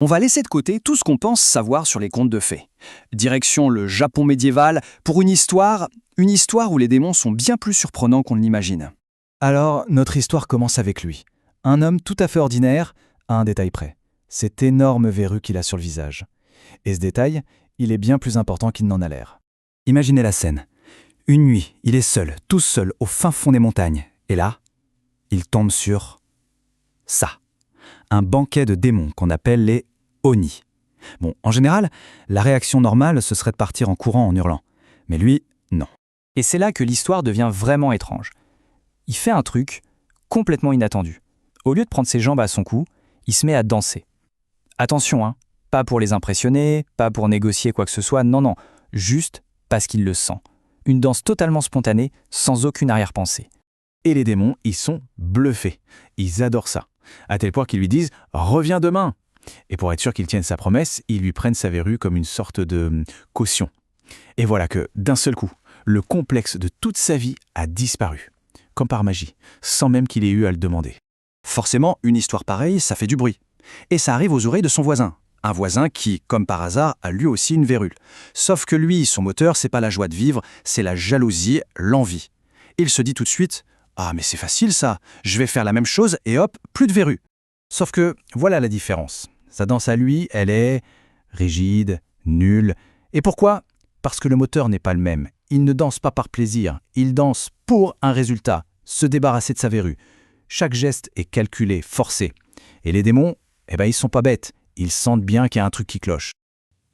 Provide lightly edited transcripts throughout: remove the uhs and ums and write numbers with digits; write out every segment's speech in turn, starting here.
On va laisser de côté tout ce qu'on pense savoir sur les contes de fées. Direction le Japon médiéval pour une histoire où les démons sont bien plus surprenants qu'on ne l'imagine. Alors, notre histoire commence avec lui. Un homme tout à fait ordinaire, à un détail près. Cette énorme verrue qu'il a sur le visage. Et ce détail, il est bien plus important qu'il n'en a l'air. Imaginez la scène. Une nuit, il est seul, tout seul, au fin fond des montagnes. Et là, il tombe sur ça. Un banquet de démons qu'on appelle les Oni. Bon, en général, la réaction normale, ce serait de partir en courant en hurlant. Mais lui, non. Et c'est là que l'histoire devient vraiment étrange. Il fait un truc complètement inattendu. Au lieu de prendre ses jambes à son cou, il se met à danser. Attention, hein, pas pour les impressionner, pas pour négocier quoi que ce soit, non, juste parce qu'il le sent. Une danse totalement spontanée, sans aucune arrière-pensée. Et les démons, ils sont bluffés. Ils adorent ça. À tel point qu'ils lui disent « Reviens demain !» Et pour être sûr qu'il tienne sa promesse, ils lui prennent sa verrue comme une sorte de caution. Et voilà que, d'un seul coup, le complexe de toute sa vie a disparu. Comme par magie, sans même qu'il ait eu à le demander. Forcément, une histoire pareille, ça fait du bruit. Et ça arrive aux oreilles de son voisin. Un voisin qui, comme par hasard, a lui aussi une verrue. Sauf que lui, son moteur, c'est pas la joie de vivre, c'est la jalousie, l'envie. Il se dit tout de suite « Ah, mais c'est facile ça, je vais faire la même chose et hop, plus de verrue !» Sauf que, voilà la différence. Sa danse à lui, elle est rigide, nulle. Et pourquoi ? Parce que le moteur n'est pas le même. Il ne danse pas par plaisir, il danse pour un résultat, se débarrasser de sa verrue. Chaque geste est calculé, forcé. Et les démons, ils sont pas bêtes. Ils sentent bien qu'il y a un truc qui cloche.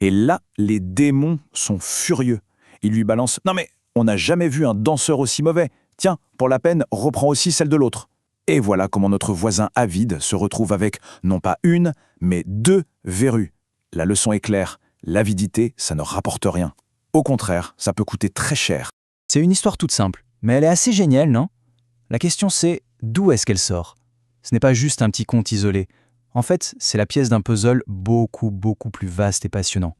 Et là, les démons sont furieux. Ils lui balancent « Non mais, on n'a jamais vu un danseur aussi mauvais. Tiens, pour la peine, reprends aussi celle de l'autre. » Et voilà comment notre voisin avide se retrouve avec non pas une, mais 2 verrues. La leçon est claire, l'avidité, ça ne rapporte rien. Au contraire, ça peut coûter très cher. C'est une histoire toute simple, mais elle est assez géniale, non ? La question c'est, d'où est-ce qu'elle sort ? Ce n'est pas juste un petit conte isolé. En fait, c'est la pièce d'un puzzle beaucoup plus vaste et passionnant.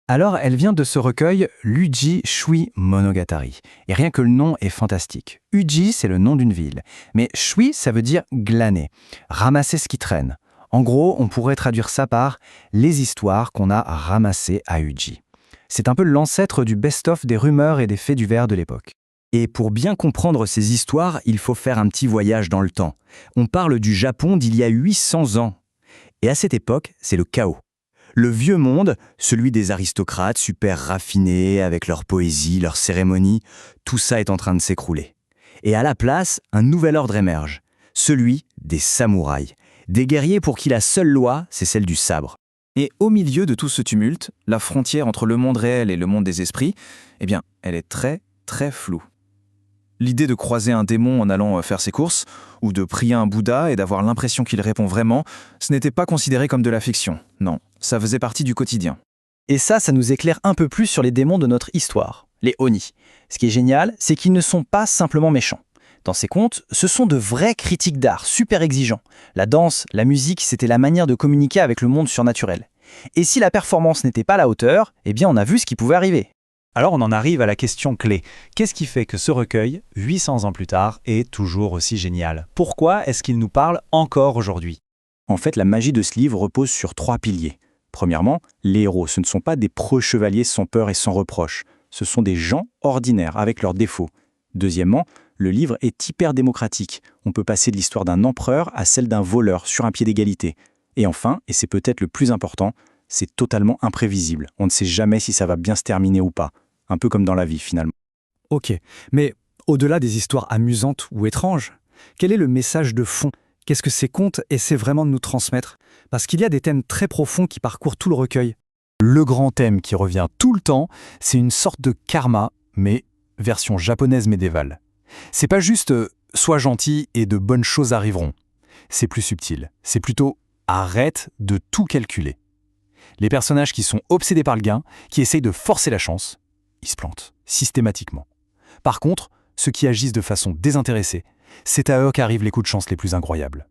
Alors, elle vient de ce recueil Uji Shui Monogatari. Et rien que le nom est fantastique. Uji, c'est le nom d'une ville. Mais Shui, ça veut dire glaner, ramasser ce qui traîne. En gros, on pourrait traduire ça par les histoires qu'on a ramassées à Uji. C'est un peu l'ancêtre du best-of des rumeurs et des faits divers de l'époque. Et pour bien comprendre ces histoires, il faut faire un petit voyage dans le temps. On parle du Japon d'il y a 800 ans. Et à cette époque, c'est le chaos. Le vieux monde, celui des aristocrates super raffinés, avec leur poésie, leur cérémonie, tout ça est en train de s'écrouler. Et à la place, un nouvel ordre émerge, celui des samouraïs, des guerriers pour qui la seule loi, c'est celle du sabre. Et au milieu de tout ce tumulte, la frontière entre le monde réel et le monde des esprits, elle est très floue. L'idée de croiser un démon en allant faire ses courses, ou de prier un Bouddha et d'avoir l'impression qu'il répond vraiment, ce n'était pas considéré comme de la fiction. Non, ça faisait partie du quotidien. Et ça nous éclaire un peu plus sur les démons de notre histoire, les Oni. Ce qui est génial, c'est qu'ils ne sont pas simplement méchants. Dans ces contes, ce sont de vrais critiques d'art, super exigeants. La danse, la musique, c'était la manière de communiquer avec le monde surnaturel. Et si la performance n'était pas à la hauteur, on a vu ce qui pouvait arriver. Alors on en arrive à la question clé. Qu'est-ce qui fait que ce recueil, 800 ans plus tard, est toujours aussi génial ? Pourquoi est-ce qu'il nous parle encore aujourd'hui ? En fait, la magie de ce livre repose sur 3 piliers. Premièrement, les héros, ce ne sont pas des pro-chevaliers sans peur et sans reproche. Ce sont des gens ordinaires, avec leurs défauts. Deuxièmement, le livre est hyper démocratique. On peut passer de l'histoire d'un empereur à celle d'un voleur, sur un pied d'égalité. Et enfin, et c'est peut-être le plus important, c'est totalement imprévisible. On ne sait jamais si ça va bien se terminer ou pas. Un peu comme dans la vie, finalement. Ok, mais au-delà des histoires amusantes ou étranges, quel est le message de fond ? Qu'est-ce que ces contes essaient vraiment de nous transmettre ? Parce qu'il y a des thèmes très profonds qui parcourent tout le recueil. Le grand thème qui revient tout le temps, c'est une sorte de karma, mais version japonaise médiévale. C'est pas juste « sois gentil et de bonnes choses arriveront ». C'est plus subtil. C'est plutôt « arrête de tout calculer ». Les personnages qui sont obsédés par le gain, qui essayent de forcer la chance, ils se plantent, systématiquement. Par contre, ceux qui agissent de façon désintéressée, c'est à eux qu'arrivent les coups de chance les plus incroyables.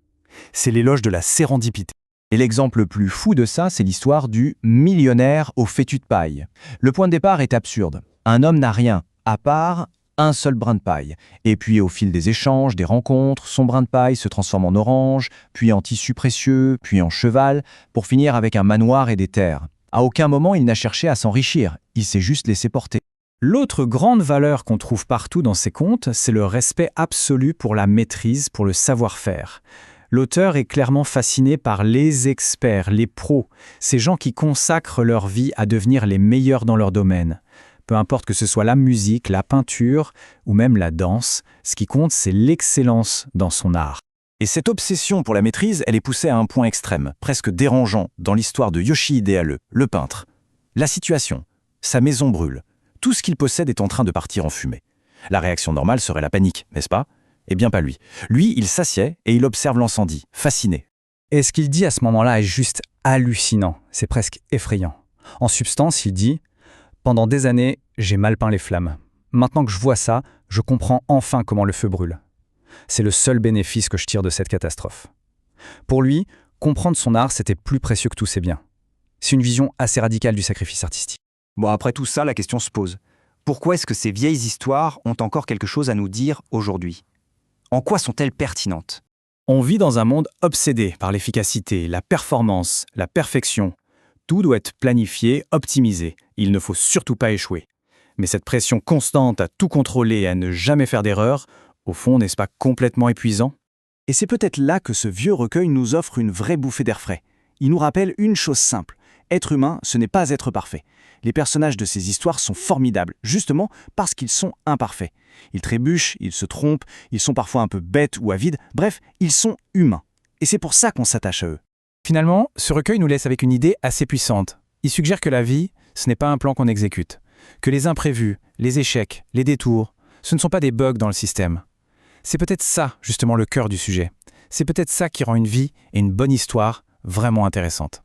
C'est l'éloge de la sérendipité. Et l'exemple le plus fou de ça, c'est l'histoire du millionnaire au fétu de paille. Le point de départ est absurde. Un homme n'a rien, à part un seul brin de paille. Et puis au fil des échanges, des rencontres, son brin de paille se transforme en orange, puis en tissu précieux, puis en cheval, pour finir avec un manoir et des terres. À aucun moment il n'a cherché à s'enrichir, il s'est juste laissé porter. L'autre grande valeur qu'on trouve partout dans ces contes, c'est le respect absolu pour la maîtrise, pour le savoir-faire. L'auteur est clairement fasciné par les experts, les pros, ces gens qui consacrent leur vie à devenir les meilleurs dans leur domaine. Peu importe que ce soit la musique, la peinture ou même la danse, ce qui compte, c'est l'excellence dans son art. Et cette obsession pour la maîtrise, elle est poussée à un point extrême, presque dérangeant, dans l'histoire de Yoshihide Hale, le peintre. La situation, sa maison brûle. Tout ce qu'il possède est en train de partir en fumée. La réaction normale serait la panique, n'est-ce pas? Eh bien pas lui. Lui, il s'assied et il observe l'incendie, fasciné. Et ce qu'il dit à ce moment-là est juste hallucinant, c'est presque effrayant. En substance, il dit « Pendant des années, j'ai mal peint les flammes. Maintenant que je vois ça, je comprends enfin comment le feu brûle. C'est le seul bénéfice que je tire de cette catastrophe. » Pour lui, comprendre son art, c'était plus précieux que tous ses biens. C'est une vision assez radicale du sacrifice artistique. Bon, après tout ça, la question se pose. Pourquoi est-ce que ces vieilles histoires ont encore quelque chose à nous dire aujourd'hui? En quoi sont-elles pertinentes? On vit dans un monde obsédé par l'efficacité, la performance, la perfection. Tout doit être planifié, optimisé. Il ne faut surtout pas échouer. Mais cette pression constante à tout contrôler et à ne jamais faire d'erreur, au fond, n'est-ce pas complètement épuisant? Et c'est peut-être là que ce vieux recueil nous offre une vraie bouffée d'air frais. Il nous rappelle une chose simple. Être humain, ce n'est pas être parfait. Les personnages de ces histoires sont formidables, justement parce qu'ils sont imparfaits. Ils trébuchent, ils se trompent, ils sont parfois un peu bêtes ou avides, bref, ils sont humains. Et c'est pour ça qu'on s'attache à eux. Finalement, ce recueil nous laisse avec une idée assez puissante. Il suggère que la vie, ce n'est pas un plan qu'on exécute. Que les imprévus, les échecs, les détours, ce ne sont pas des bugs dans le système. C'est peut-être ça, justement, le cœur du sujet. C'est peut-être ça qui rend une vie et une bonne histoire vraiment intéressantes.